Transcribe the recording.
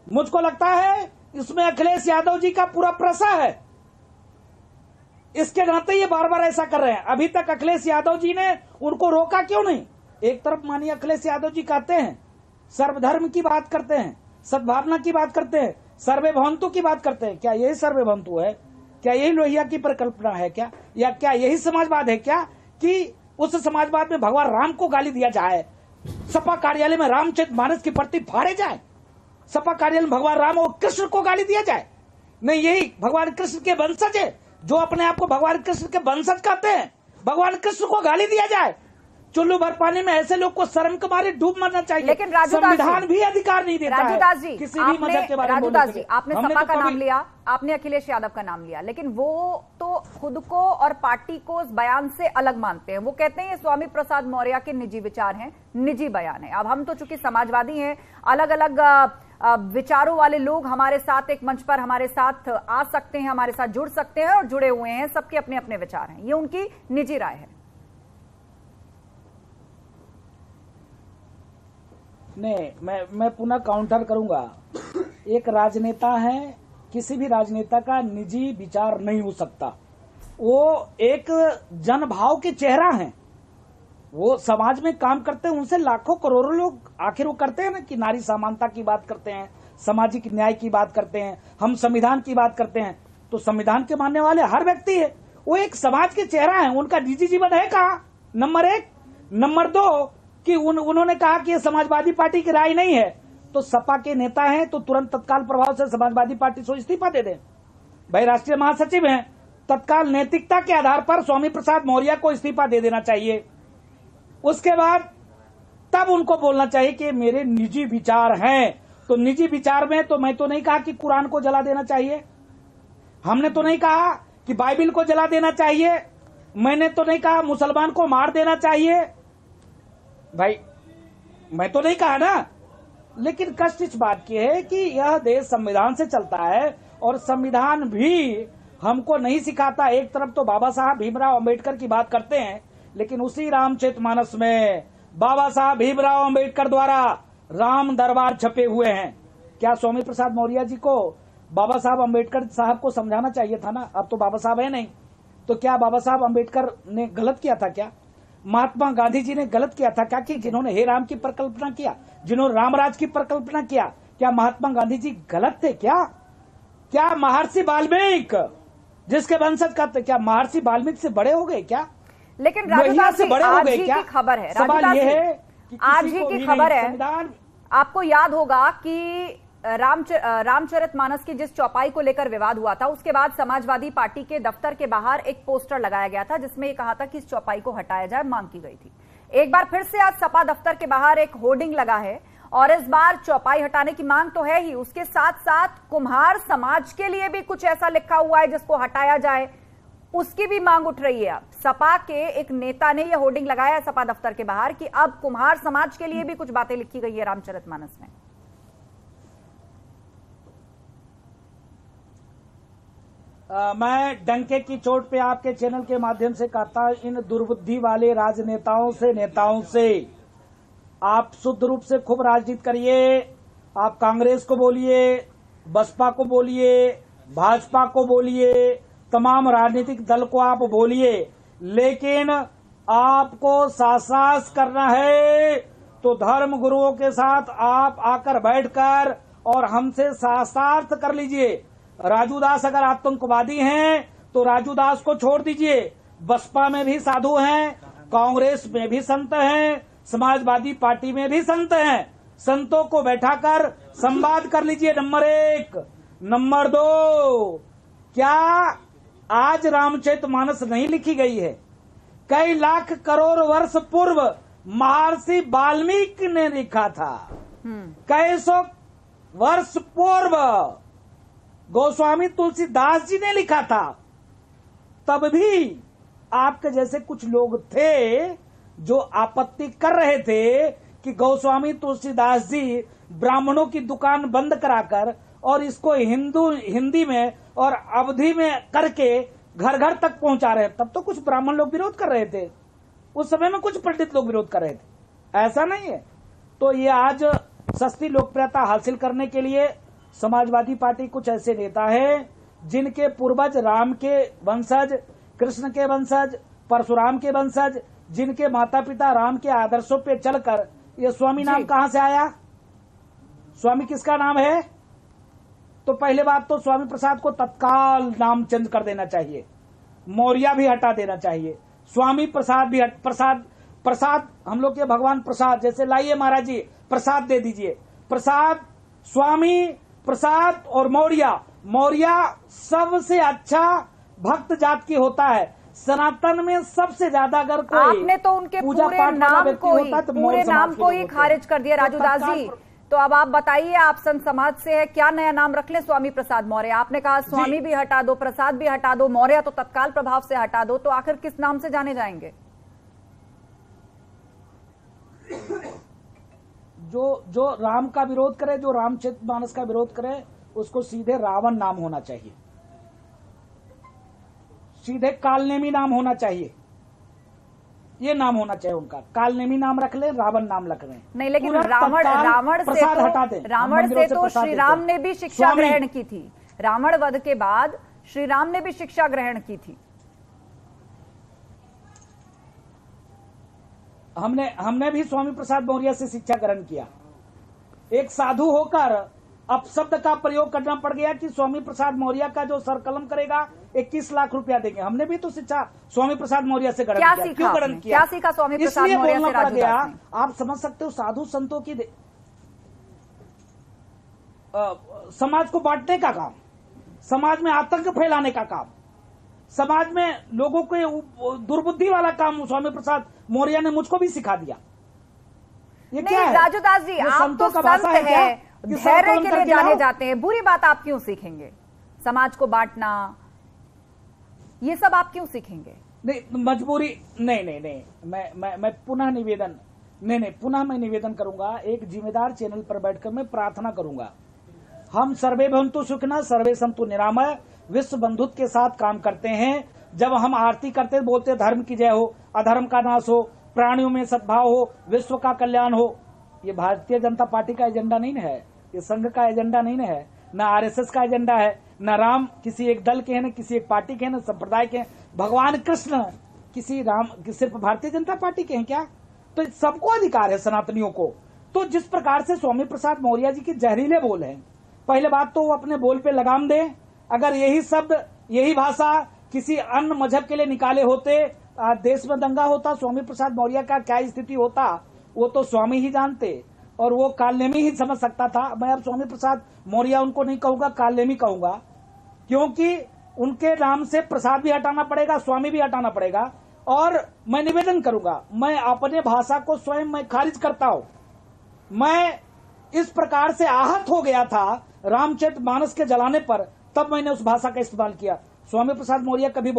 मुझको लगता है इसमें अखिलेश यादव जी का पूरा प्रसा है। इसके नाते ये बार बार ऐसा कर रहे हैं। अभी तक अखिलेश यादव जी ने उनको रोका क्यों नहीं? एक तरफ माननीय अखिलेश यादव जी कहते हैं, सर्वधर्म की बात करते हैं, सद्भावना की बात करते हैं, सर्वभवंतु की बात करते हैं। क्या यही सर्वभवंतु है? क्या यही लोहिया की परिकल्पना है क्या? या क्या यही समाजवाद है क्या कि उस समाजवाद में भगवान राम को गाली दिया जाए, सपा कार्यालय में रामचरितमानस की प्रति फाड़े जाए, सपा कार्यालय में भगवान राम और कृष्ण को गाली दिया जाए? नहीं, यही भगवान कृष्ण के वंशज है जो अपने आप को भगवान कृष्ण के वंशज कहते हैं, भगवान कृष्ण को गाली दिया जाए? चुल्लू भर पानी में ऐसे लोग को शर्म के मारे डूब मरना चाहिए। लेकिन संविधान भी अधिकार नहीं देता राजूदास जी, किसी भी मजहब के बारे में। राजूदास जी, आपने सपा का नाम लिया, आपने अखिलेश यादव का नाम लिया, लेकिन वो तो खुद को और पार्टी को इस बयान से अलग मानते हैं। वो कहते हैं ये स्वामी प्रसाद मौर्य के निजी विचार हैं, निजी बयान है। अब हम तो चूंकि समाजवादी हैं, अलग अलग विचारों वाले लोग हमारे साथ एक मंच पर हमारे साथ आ सकते हैं, हमारे साथ जुड़ सकते हैं और जुड़े हुए हैं, सबके अपने अपने विचार हैं, ये उनकी निजी राय है। नहीं, मैं पुनः काउंटर करूंगा। एक राजनेता है, किसी भी राजनेता का निजी विचार नहीं हो सकता। वो एक जनभाव के चेहरा हैं, वो समाज में काम करते हैं, उनसे लाखों करोड़ों लोग आखिर वो करते हैं ना कि नारी समानता की बात करते हैं, सामाजिक न्याय की बात करते हैं, हम संविधान की बात करते हैं। तो संविधान के मानने वाले हर व्यक्ति है, वो एक समाज के चेहरा है। उनका निजी जीवन है कहाँ? नंबर एक। नंबर दो कि उन्होंने कहा कि ये समाजवादी पार्टी की राय नहीं है, तो सपा के नेता हैं तो तुरंत तत्काल प्रभाव से समाजवादी पार्टी से इस्तीफा दे दें। भाई राष्ट्रीय महासचिव हैं, तत्काल नैतिकता के आधार पर स्वामी प्रसाद मौर्य को इस्तीफा दे देना चाहिए। उसके बाद तब उनको बोलना चाहिए कि मेरे निजी विचार हैं। तो निजी विचार में तो मैं तो नहीं कहा कि कुरान को जला देना चाहिए, हमने तो नहीं कहा कि बाइबिल को जला देना चाहिए, मैंने तो नहीं कहा मुसलमान को मार देना चाहिए। भाई मैं तो नहीं कहा ना। लेकिन कष्ट इस बात की है कि यह देश संविधान से चलता है और संविधान भी हमको नहीं सिखाता। एक तरफ तो बाबा साहब भीमराव अंबेडकर की बात करते हैं, लेकिन उसी रामचरितमानस में बाबा साहब भीमराव अंबेडकर द्वारा राम दरबार छपे हुए हैं। क्या स्वामी प्रसाद मौर्य जी को बाबा साहब अंबेडकर साहब को समझाना चाहिए था ना? अब तो बाबा साहब है नहीं, तो क्या बाबा साहब अंबेडकर ने गलत किया था क्या? महात्मा गांधी जी ने गलत किया था क्या कि जिन्होंने हे राम की परिकल्पना किया, जिन्होंने रामराज की परिकल्पना किया? क्या महात्मा गांधी जी गलत थे क्या? क्या महर्षि वाल्मीकि जिसके वंशज का, क्या महर्षि वाल्मीकि से बड़े हो गए क्या? लेकिन राजूदास जी, आज ही की खबर है, सवाल ये है कि आज ही की खबर है, आपको याद होगा कि रामचरितमानस की जिस चौपाई को लेकर विवाद हुआ था, उसके बाद समाजवादी पार्टी के दफ्तर के बाहर एक पोस्टर लगाया गया था जिसमें यह कहा था कि इस चौपाई को हटाया जाए, मांग की गई थी। एक बार फिर से आज सपा दफ्तर के बाहर एक होर्डिंग लगा है और इस बार चौपाई हटाने की मांग तो है ही, उसके साथ साथ कुम्हार समाज के लिए भी कुछ ऐसा लिखा हुआ है जिसको हटाया जाए, उसकी भी मांग उठ रही है। अब सपा के एक नेता ने यह होर्डिंग लगाया है सपा दफ्तर के बाहर कि अब कुम्हार समाज के लिए भी कुछ बातें लिखी गई है रामचरितमानस में। मैं डंके की चोट पे आपके चैनल के माध्यम से कहता हूं, इन दुर्बुद्धि वाले राजनेताओं से, नेताओं से आप शुद्ध रूप से खूब राजनीति करिए। आप कांग्रेस को बोलिए, बसपा को बोलिए, भाजपा को बोलिए, तमाम राजनीतिक दल को आप बोलिए, लेकिन आपको शासन करना है तो धर्म गुरुओं के साथ आप आकर बैठकर और हमसे शास्त्रार्थ कर लीजिए। राजू दास अगर आतंकवादी हैं तो राजू दास को छोड़ दीजिए। बसपा में भी साधु हैं, कांग्रेस में भी संत हैं, समाजवादी पार्टी में भी संत हैं। संतों को बैठाकर संवाद कर लीजिए, नंबर एक। नंबर दो, क्या आज रामचरितमानस नहीं लिखी गई है? कई लाख करोड़ वर्ष पूर्व महर्षि वाल्मीकि ने लिखा था। कई सौ वर्ष पूर्व गोस्वामी तुलसीदास जी ने लिखा था। तब भी आपके जैसे कुछ लोग थे जो आपत्ति कर रहे थे कि गोस्वामी तुलसीदास जी ब्राह्मणों की दुकान बंद कराकर और इसको हिंदी में और अवधि में करके घर घर तक पहुंचा रहे। तब तो कुछ ब्राह्मण लोग विरोध कर रहे थे, उस समय में कुछ पंडित लोग विरोध कर रहे थे, ऐसा नहीं है। तो ये आज सस्ती लोकप्रियता हासिल करने के लिए समाजवादी पार्टी कुछ ऐसे नेता है जिनके पूर्वज राम के वंशज, कृष्ण के वंशज, परशुराम के वंशज, जिनके माता पिता राम के आदर्शों पे चलकर ये स्वामी नाम कहां से आया? स्वामी किसका नाम है? तो पहले बात तो स्वामी प्रसाद को तत्काल नाम चेंज कर देना चाहिए, मौर्य भी हटा देना चाहिए, स्वामी प्रसाद भी प्रसाद हम लोग के भगवान प्रसाद, जैसे लाइए महाराज जी प्रसाद दे दीजिए, प्रसाद, स्वामी प्रसाद और मौर्य सबसे अच्छा भक्त जात की होता है। सनातन में सबसे ज्यादा अगर कोई आपने तो उनके पूरे नाम को ही खारिज कर दिया राजूदास जी। तो अब आप बताइए, आप संत समाज से है, क्या नया नाम रख ले स्वामी प्रसाद मौर्य? आपने कहा स्वामी भी हटा दो, प्रसाद भी हटा दो, मौर्य तो तत्काल प्रभाव से हटा दो, तो आखिर किस नाम से जाने जाएंगे? जो राम का विरोध करे, जो रामचरितमानस का विरोध करे, उसको सीधे रावण नाम होना चाहिए, सीधे कालनेमी नाम होना चाहिए, ये नाम होना चाहिए उनका। कालनेमी नाम रख ले, रावण नाम रख ले। नहीं, लेकिन रावण से तो श्री राम ने भी शिक्षा ग्रहण की थी। रावण वध के बाद श्री राम ने भी शिक्षा ग्रहण की थी। हमने भी स्वामी प्रसाद मौर्य से शिक्षा ग्रहण किया। एक साधु होकर अपशब्द का प्रयोग करना पड़ गया कि स्वामी प्रसाद मौर्य का जो सर कलम करेगा 21 लाख रुपया देंगे। हमने भी तो शिक्षा स्वामी प्रसाद मौर्य से ग्रहण किया। क्यों ग्रहण किया? क्या सीखा स्वामी प्रसाद मौर्य से? पड़ गया। आप समझ सकते हो, साधु संतों की समाज को बांटने का काम, समाज में आतंक फैलाने का काम, समाज में लोगों को दुर्बुद्धि वाला काम स्वामी प्रसाद मौर्य ने मुझको भी सिखा दिया। ये क्या है? राजूदास जी, आप तो संत है, धैर्य के लिए जाने जाते हैं, बुरी बात आप क्यों सीखेंगे? समाज को बांटना, ये सब आप क्यों सीखेंगे? नहीं, मजबूरी नहीं, मैं पुनः निवेदन करूंगा। एक जिम्मेदार चैनल पर बैठकर मैं प्रार्थना करूंगा, हम सर्वे भवन्तु सुखिनः सर्वे सन्तु निरामय विश्व बंधुत्व के साथ काम करते हैं। जब हम आरती करते बोलते धर्म की जय हो, अधर्म का नाश हो, प्राणियों में सद्भाव हो, विश्व का कल्याण हो। ये भारतीय जनता पार्टी का एजेंडा नहीं है, ये संघ का एजेंडा नहीं है, न आरएसएस का एजेंडा है, न राम किसी एक दल के हैं, न किसी एक पार्टी के हैं, न संप्रदाय के हैं। भगवान कृष्ण सिर्फ भारतीय जनता पार्टी के हैं क्या? तो सबको अधिकार है सनातनियों को। तो जिस प्रकार से स्वामी प्रसाद मौर्य जी के जहरीले बोल हैं, पहले बात तो वो अपने बोल पे लगाम दे। अगर यही शब्द, यही भाषा किसी अन्य मजहब के लिए निकाले होते, देश में दंगा होता, स्वामी प्रसाद मौर्य का क्या स्थिति होता वो तो स्वामी ही जानते, और वो कालनेमी ही समझ सकता था। मैं अब स्वामी प्रसाद मौर्य उनको नहीं कहूंगा, कालनेमी कहूंगा, क्योंकि उनके नाम से प्रसाद भी हटाना पड़ेगा, स्वामी भी हटाना पड़ेगा। और मैं निवेदन करूंगा, मैं अपने भाषा को स्वयं मैं खारिज करता हूं। मैं इस प्रकार से आहत हो गया था रामचरितमानस के जलाने पर, तब मैंने उस भाषा का इस्तेमाल किया। स्वामी प्रसाद मौर्य कभी